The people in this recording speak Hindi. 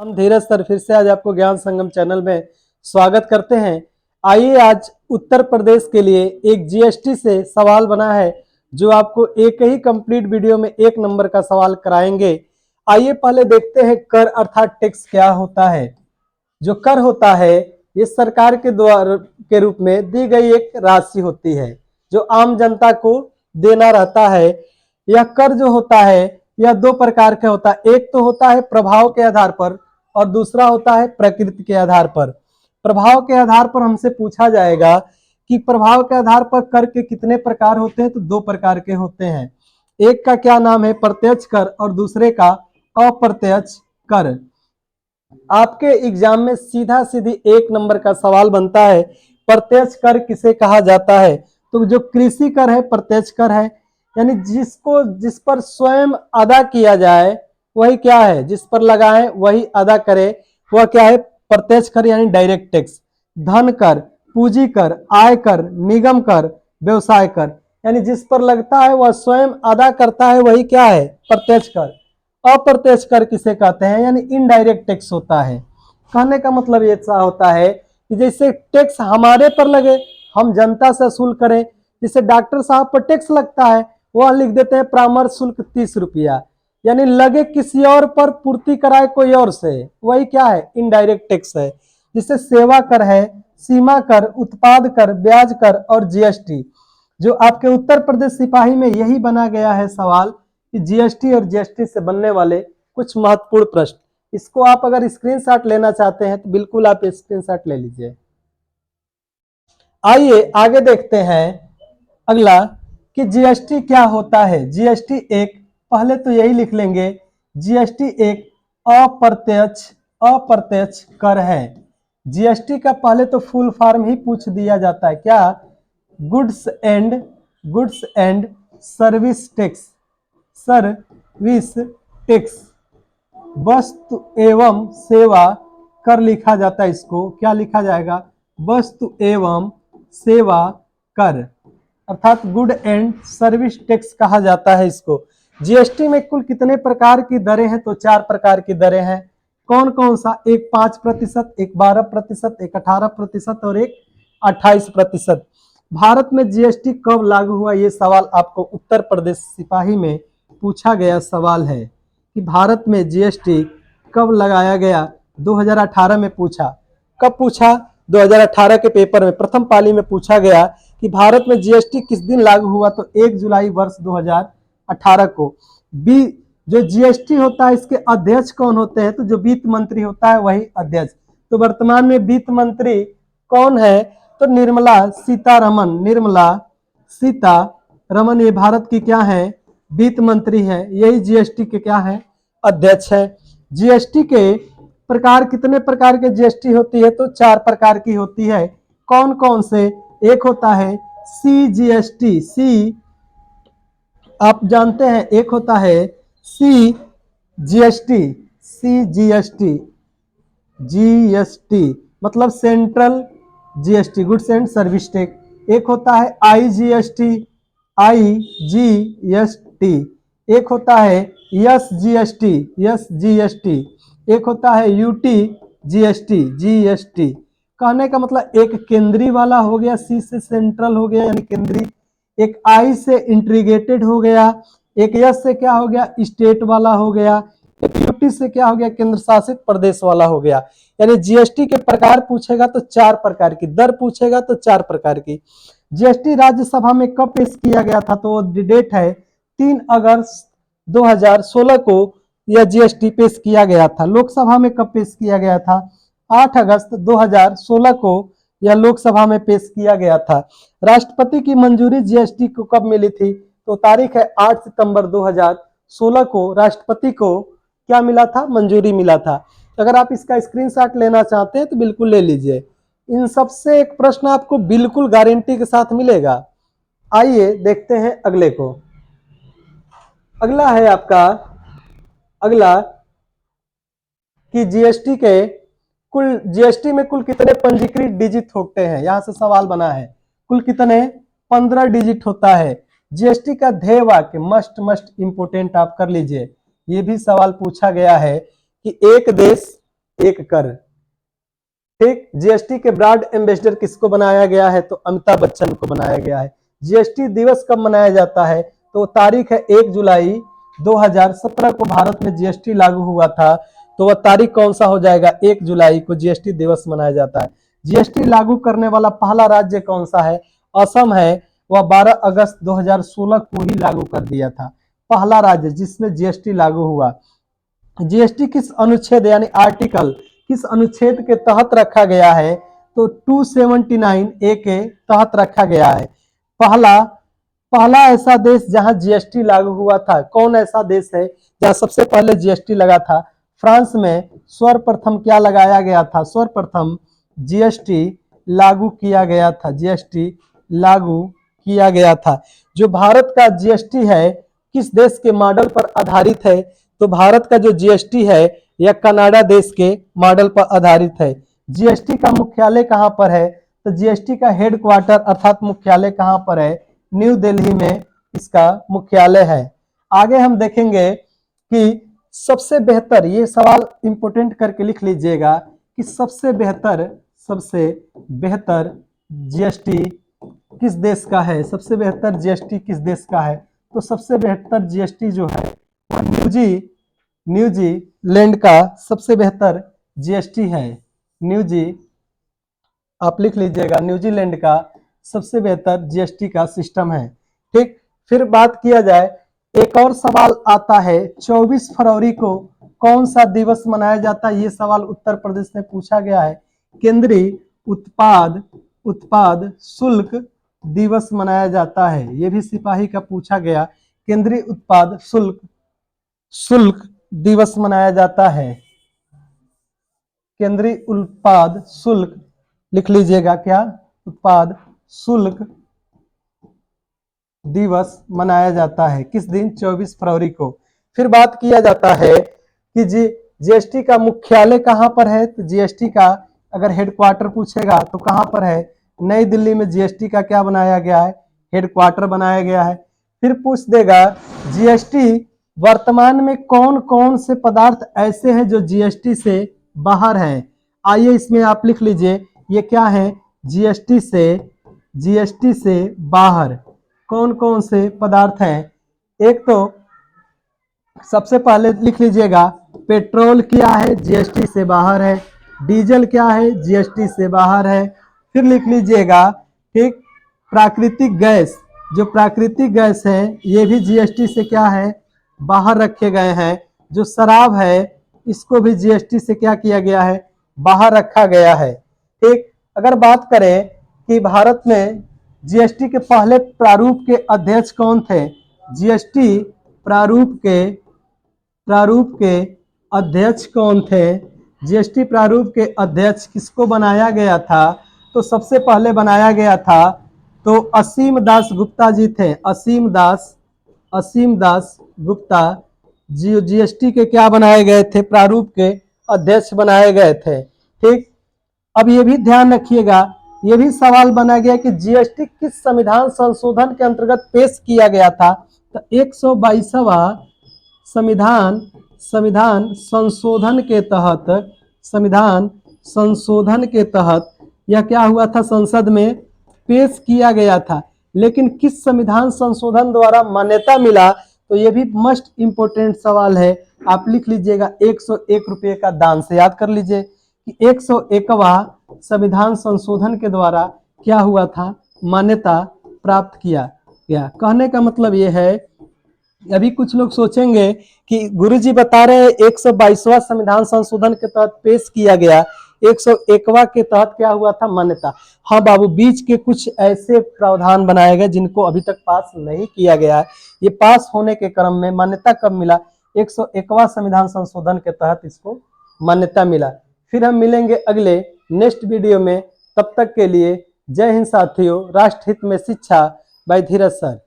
हम धीरज सर फिर से आज आपको ज्ञान संगम चैनल में स्वागत करते हैं। आइए आज उत्तर प्रदेश के लिए एक जीएसटी से सवाल बना है जो आपको एक ही कंप्लीट वीडियो में 1 नंबर का सवाल कराएंगे। आइए पहले देखते हैं कर अर्थात टैक्स क्या होता है। जो कर होता है ये सरकार के द्वारा के रूप में दी गई एक राशि होती है जो आम जनता को देना रहता है। यह कर जो होता है यह 2 प्रकार का होता है। एक तो होता है प्रभाव के आधार पर और दूसरा होता है प्रकृति के आधार पर। प्रभाव के आधार पर हमसे पूछा जाएगा कि प्रभाव के आधार पर कर के कितने प्रकार होते हैं, तो 2 प्रकार के होते हैं। एक का क्या नाम है प्रत्यक्ष कर और दूसरे का अप्रत्यक्ष कर। आपके एग्जाम में सीधा सीधी 1 नंबर का सवाल बनता है प्रत्यक्ष कर किसे कहा जाता है। तो जो कृषि कर है प्रत्यक्ष कर है, यानी जिस पर स्वयं अदा किया जाए वही क्या है, जिस पर लगाए वही अदा करे, वह क्या है प्रत्यक्ष कर यानी डायरेक्ट टैक्स। धन कर, पूंजी कर, आय कर, निगम कर, व्यवसाय कर, यानी जिस पर लगता है वह स्वयं अदा करता है वही क्या है प्रत्यक्ष कर। अप्रत्यक्ष कर किसे कहते हैं, यानी इनडायरेक्ट टैक्स होता है। कहने का मतलब ये ऐसा होता है कि जैसे टैक्स हमारे पर लगे, हम जनता से वसूल करें। जैसे डॉक्टर साहब पर टैक्स लगता है, वह लिख देते हैं परामर्श शुल्क 30 रुपया, यानी लगे किसी और पर, पूर्ति कराए कोई और से, वही क्या है इनडायरेक्ट टैक्स है। जिससे सेवा कर है, सीमा कर, उत्पाद कर, ब्याज कर और जीएसटी। जो आपके उत्तर प्रदेश सिपाही में यही बना गया है सवाल कि जीएसटी और जीएसटी से बनने वाले कुछ महत्वपूर्ण प्रश्न। इसको आप अगर स्क्रीनशॉट लेना चाहते हैं तो बिल्कुल आप स्क्रीनशॉट ले लीजिए। आइए आगे देखते हैं अगला कि जीएसटी क्या होता है। जीएसटी एक, पहले तो यही लिख लेंगे, जीएसटी एक अप्रत्यक्ष कर है। जीएसटी का पहले तो फुल फॉर्म ही पूछ दिया जाता है, क्या, goods and service tax. Service tax, वस्तु एवं सेवा कर लिखा जाता है। इसको क्या लिखा जाएगा, वस्तु एवं सेवा कर, अर्थात गुड एंड सर्विस टैक्स कहा जाता है इसको। जीएसटी में कुल कितने प्रकार की दरें हैं, तो 4 प्रकार की दरें हैं। कौन कौन सा, एक 5%, एक 12%, एक 18% और एक 28%। भारत में जीएसटी कब लागू हुआ, ये सवाल आपको उत्तर प्रदेश सिपाही में पूछा गया सवाल है कि भारत में जीएसटी कब लगाया गया। 2018 में पूछा। कब पूछा, 2018 के पेपर में प्रथम पाली में पूछा गया कि भारत में जीएसटी किस दिन लागू हुआ, तो 1 जुलाई वर्ष 2018 को। जो जीएसटी होता है इसके अध्यक्ष कौन होते हैं, तो जो वित्त मंत्री होता है वही अध्यक्ष। तो वर्तमान में वित्त मंत्री कौन है, तो निर्मला सीतारमन ये भारत की क्या है, वित्त मंत्री है। यही जीएसटी के क्या है, अध्यक्ष है। जीएसटी के प्रकार, कितने प्रकार के जीएसटी होती है, तो 4 प्रकार की होती है। कौन कौन से, एक होता है सीजीएसटी, सी आप जानते हैं, एक होता है जीएसटी मतलब central GST, goods and service tax. एक होता है आईजीएसटी, एक होता है एसजीएसटी, एक होता है जीएसटी। कहने का मतलब एक केंद्रीय वाला हो गया, सी से सेंट्रल हो गया यानी केंद्रीय, एक आई से इंटीग्रेटेड हो गया, एक एस से क्या हो गया स्टेट वाला हो गया, एक यूटी से क्या हो गया केंद्र शासित प्रदेश वाला हो गया। यानी जीएसटी के प्रकार पूछेगा तो 4 प्रकार की, दर पूछेगा तो 4 प्रकार की। जीएसटी राज्यसभा में कब पेश किया गया था, तो डेट है 3 अगस्त 2016 को यह जीएसटी पेश किया गया था। लोकसभा में कब पेश किया गया था, 8 अगस्त 2016 को यह लोकसभा में पेश किया गया था। राष्ट्रपति की मंजूरी जीएसटी को कब मिली थी, तो तारीख है 8 सितंबर 2016 को राष्ट्रपति को क्या मिला था, मंजूरी मिला था। अगर आप इसका स्क्रीनशॉट लेना चाहते हैं तो बिल्कुल ले लीजिए। इन सबसे एक प्रश्न आपको बिल्कुल गारंटी के साथ मिलेगा। आइए देखते हैं अगले को। अगला है आपका, अगला कि जीएसटी में कुल कितने पंजीकृत डिजिट होते हैं। यहां से सवाल बना है, कुल कितने, 15 डिजिट होता है। जीएसटी का ध्येय वाक्य मस्ट इंपोर्टेंट आप कर लीजिए। ये भी सवाल पूछा गया है कि एक देश एक कर। ठीक, जीएसटी के ब्रांड एम्बेसडर किसको बनाया गया है? तो अमिताभ बच्चन को बनाया गया है। जीएसटी दिवस कब मनाया जाता है? तो तारीख है 1 जुलाई 2017 को भारत में जीएसटी लागू हुआ था। तो वह तारीख कौन सा हो जाएगा? 1 जुलाई को जीएसटी दिवस मनाया जाता है। जीएसटी लागू करने वाला पहला राज्य कौन सा है? असम है। वह 12 अगस्त 2016 को ही लागू कर दिया था, पहला राज्य जिसमें जीएसटी लागू हुआ। जीएसटी किस अनुच्छेद यानी आर्टिकल किस अनुच्छेद के तहत रखा गया है? तो 279 ए के तहत रखा गया है। पहला पहला ऐसा देश जहां जीएसटी लागू हुआ था, कौन ऐसा देश है जहां सबसे पहले जीएसटी लगा था? फ्रांस में सर्वप्रथम क्या लगाया गया था? सर्वप्रथम जीएसटी लागू किया गया था। जीएसटी लागू किया गया था। जो भारत का जीएसटी है किस देश के मॉडल पर आधारित है? तो भारत का जो जीएसटी है यह कनाडा देश के मॉडल पर आधारित है। जीएसटी का मुख्यालय कहां पर है? तो जीएसटी का हेडक्वार्टर अर्थात मुख्यालय कहां पर है? न्यू दिल्ली में इसका मुख्यालय है। आगे हम देखेंगे कि सबसे बेहतर, ये सवाल इंपोर्टेंट करके लिख लीजिएगा कि सबसे बेहतर जीएसटी किस देश का है? सबसे बेहतर जीएसटी किस देश का है? तो सबसे बेहतर जीएसटी जो है वह न्यूजीलैंड का सबसे बेहतर जीएसटी है। आप लिख लीजिएगा, न्यूजीलैंड का सबसे बेहतर जीएसटी का सिस्टम है। ठीक, फिर बात किया जाए, एक और सवाल आता है 24 फरवरी को कौन सा दिवस मनाया जाता है? ये सवाल उत्तर प्रदेश में पूछा गया है। केंद्रीय उत्पाद शुल्क दिवस मनाया जाता है। ये भी सिपाही का पूछा गया। केंद्रीय उत्पाद शुल्क दिवस मनाया जाता है। केंद्रीय उत्पाद शुल्क लिख लीजिएगा, क्या? उत्पाद शुल्क दिवस मनाया जाता है किस दिन? 24 फरवरी को। फिर बात किया जाता है कि जीएसटी का मुख्यालय कहां पर है? तो जीएसटी का अगर हेडक्वार्टर पूछेगा तो कहां पर है? नई दिल्ली में जीएसटी का क्या बनाया गया है? हेडक्वार्टर बनाया गया है। फिर पूछ देगा जीएसटी वर्तमान में कौन कौन से पदार्थ ऐसे हैं जो जीएसटी से बाहर हैं? आइए इसमें आप लिख लीजिए, ये क्या है? जीएसटी से बाहर कौन कौन से पदार्थ हैं? एक तो सबसे पहले लिख लीजिएगा, पेट्रोल क्या है? जीएसटी से बाहर है। डीजल क्या है? जीएसटी से बाहर है। फिर लिख लीजिएगा, ठीक, प्राकृतिक गैस, जो प्राकृतिक गैस है ये भी जीएसटी से क्या है? बाहर रखे गए हैं। जो शराब है इसको भी जीएसटी से क्या किया गया है? बाहर रखा गया है। ठीक, अगर बात करें कि भारत में जीएसटी के पहले प्रारूप के अध्यक्ष कौन थे? जीएसटी प्रारूप के अध्यक्ष कौन थे? जीएसटी प्रारूप के अध्यक्ष किसको बनाया गया था? तो सबसे पहले बनाया गया था तो असीम दास गुप्ता जी थे। असीम दास गुप्ता जीएसटी के क्या बनाए गए थे? प्रारूप के अध्यक्ष बनाए गए थे। ठीक, अब ये भी ध्यान रखिएगा, ये भी सवाल बना गया कि जीएसटी किस संविधान संशोधन के अंतर्गत पेश किया गया था? तो 122वां संविधान संशोधन के तहत यह क्या हुआ था? संसद में पेश किया गया था। लेकिन किस संविधान संशोधन द्वारा मान्यता मिला? तो यह भी मस्ट इंपोर्टेंट सवाल है। आप लिख लीजिएगा 101 रुपये का दान से याद कर लीजिए कि 101वां संविधान संशोधन के द्वारा क्या हुआ था? मान्यता प्राप्त किया गया। कहने का मतलब यह है, अभी कुछ लोग सोचेंगे कि गुरुजी बता रहे हैं 122वां संविधान संशोधन के तहत पेश किया गया, 101वां के तहत क्या हुआ था? मान्यता। हाँ बाबू, बीच के कुछ ऐसे प्रावधान बनाए गए जिनको अभी तक पास नहीं किया गया है। ये पास होने के क्रम में मान्यता कब मिला? 101वां संविधान संशोधन के तहत इसको मान्यता मिला। फिर हम मिलेंगे अगले नेक्स्ट वीडियो में। तब तक के लिए जय हिंद साथियों। राष्ट्र हित में शिक्षा बाय धीरज सर।